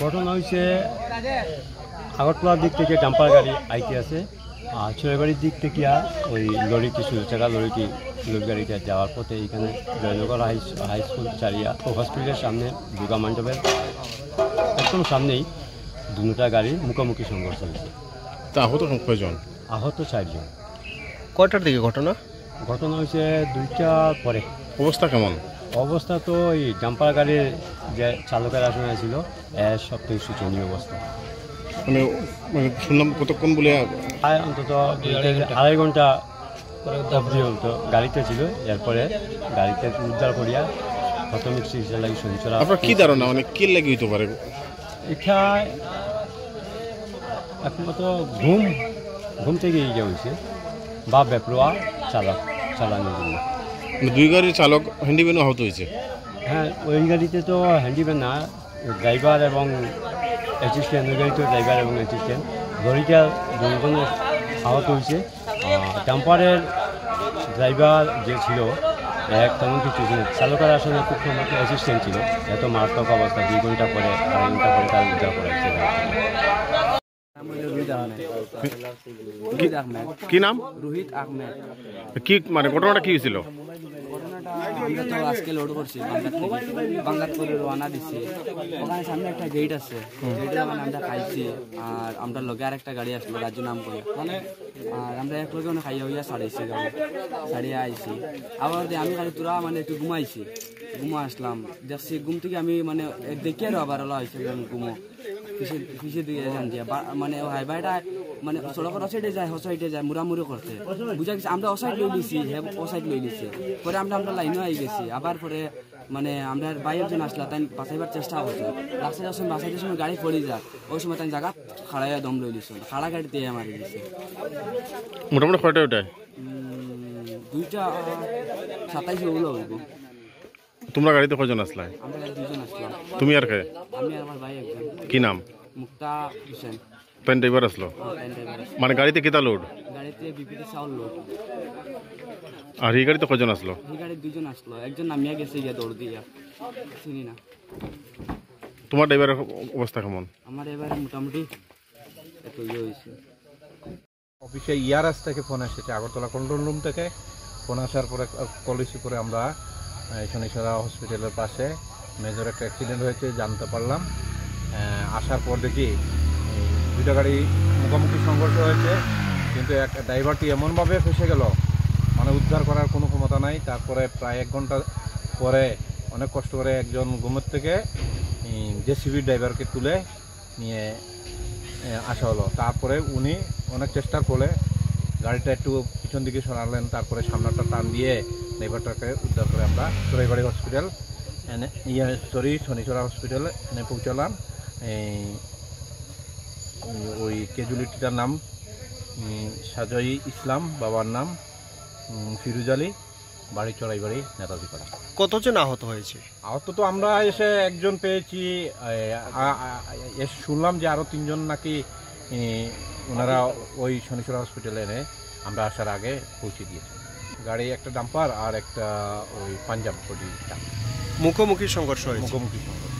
ঘটনা হয়েছে আগরতলার দিক থেকে ডাম্পার গাড়ি আইতে আছে, আর চুরাইবাড়ির দিক থেকে ওই লরিটি চাকা লরিটি লোড গাড়িটা যাওয়ার পথে এইখানে জয়নগর হাই স্কুল চারিয়া হসপিটালের সামনে দুর্গা মণ্ডপের একদম সামনেই দুটা গাড়ির মুখোমুখি সংঘর্ষ হয়েছে। তা আহত কয়জন? আহত 4 জন। কয়টার দিকে ঘটনা? ঘটনা হয়েছে 2টার পরে। অবস্থা কেমন? অবস্থা তো এই ডাম্পার গাড়ির যে চালকের আসনে ছিল এর সবথেকে শোচনীয় অবস্থা। মানে শুনলাম কতক্ষণ বলে অন্তত 2.5 ঘন্টা অবধি হতো গাড়িতে ছিল, এরপরে গাড়িতে উদ্ধার করিয়া প্রাথমিক চিকিৎসা লাগি শনিচরা। আপনার কি ধারণা মানে কি লেগে হইতে পারে? এটা একমাত্র ঘুম থেকে ইয়ে হয়েছে বা বেপরোয়া চালানোর জন্য। 2 গাড়ির চালক হ্যান্ডিম্যানও আহত হয়েছে? হ্যাঁ, ওই গাড়িতে তো হ্যান্ডিম্যান না, ড্রাইভার এবং অ্যাসিস্ট্যান্ট। ওই গাড়িতে ড্রাইভার এবং অ্যাসিস্ট্যান্ট লরিটা দুজনে আহত হয়েছে। ডাম্পারের ড্রাইভার যে ছিল তেমন কিছু ছিল, চালকের আসলে খুব সম্ভবত অ্যাসিস্ট্যান্ট ছিল। এত মারাত্মক অবস্থা, 2 ঘন্টা পরে 2.5 ঘন্টা পরে তার উদ্ধার করা হয়েছে। কি নাম? রোহিত আহমেদ। কি মানে ঘটনাটা কি হয়েছিল? আমরা তো আজকে লোড করছি বাংলাত করে রওনা দিচ্ছি। ওখানে সামনে একটা গেট আছে, গেটে মানে আমরা খাইছি, আর আমরা লগে আর একটা গাড়ি আসলো রাজু নাম করে, আর আমরা এক লগে খাইয়া হইয়া ছাড়াইছি, গাড়ি ছাড়িয়ে আইছি। আবার আমি খালি তোরা মানে একটু ঘুমাইছি, ঘুমো আসলাম, দেখছি ঘুম থেকে আমি মানে দেখি আরো আবার ওলা হয়েছে ঘুমো পিছিয়ে দিয়ে যান যে মানে হাই বাইটা মানে সড়কের অসাইডে যায়, হসাইডে যায়, মুড়ামুড়ি করতে বুঝা গেছে। আমরা অসাইড লই লিছি, অসাইড লই লিছি, পরে আমরা লাইনও আই গেছি। আবার পরে মানে আমরা বাইরে একজন আসলা, তাই বাঁচাইবার চেষ্টা করছে। রাস্তায় যাওয়ার সময় বাঁচাইতে সময় গাড়ি পড়ে যায়, ওই সময় তাই জায়গা খাড়াইয়া দম লই লিছে, খাড়া গাড়ি দিয়ে মারি দিছে। মোটামুটি কয়টা ওটায়? 2:27 ওগুলো হইব। তোমরা গাড়িতে কয়জন আসলা? আমরা 2 জন আসলাম। তুমি আর কে? আমি আর আমার ভাই একজন। কি নাম? মুক্তা হোসেন। পেন ড্রাইভার আসলো? মানে গাড়িতে কিতা লোড? গাড়িতে বিপিটি চাউল লোড। আর এই গাড়িতে কয়জন আসলো? এই গাড়ি 2 জন আসলো, একজন নামিয়া গেছে গিয়া দৌড় দিয়া, চিনি না। তোমার ড্রাইভারের অবস্থা কেমন? আমার এবারে মোটামুটি এত ইয়ে হয়েছে। অফিসে ইয়ারএস থেকে ফোন এসেছে, আগরতলা কন্ট্রোল রুম থেকে ফোন আসার পরে কল রিসিভ করে আমরা শনিচরা হসপিটালের পাশে মেজর একটা অ্যাক্সিডেন্ট হয়েছে জানতে পারলাম। আসার পর দেখি 2টা গাড়ি মুখোমুখি সংঘর্ষ হয়েছে, কিন্তু এক ড্রাইভারটি এমনভাবে ফেসে গেল মানে উদ্ধার করার কোনো ক্ষমতা নাই। তারপরে প্রায় 1 ঘন্টা পরে অনেক কষ্ট করে একজন ঘুমের থেকে জেসিবি ড্রাইভারকে তুলে নিয়ে আসা হলো। তারপরে উনি অনেক চেষ্টার ফলে গাড়িটা একটু পিছন দিকে সরালেন, তারপরে সামনেটা টান দিয়ে ড্রাইভারটাকে উদ্ধার করে আমরা চুরাইবাড়ি হসপিটাল শনিচরা হসপিটালে এনে পৌঁছালাম। ওই ক্যাজুয়ালিটিটার নাম সাজয়ী ইসলাম, বাবার নাম ফিরোজ আলী, বাড়ি চড়াইবাড়ি নেতাজি পাড়া। কতজন আহত হয়েছে? আহত তো আমরা এসে একজন পেয়েছি, এসে শুনলাম যে আরও 3 জন নাকি ওনারা ওই শনিচরা হসপিটালে এনে আমরা আসার আগে পৌঁছে দিয়েছি। গাড়ি একটা ডাম্পার আর একটা ওই পাঞ্জাব বডি। মুখোমুখি সংঘর্ষ হয়েছে? মুখোমুখি সংঘর্ষ।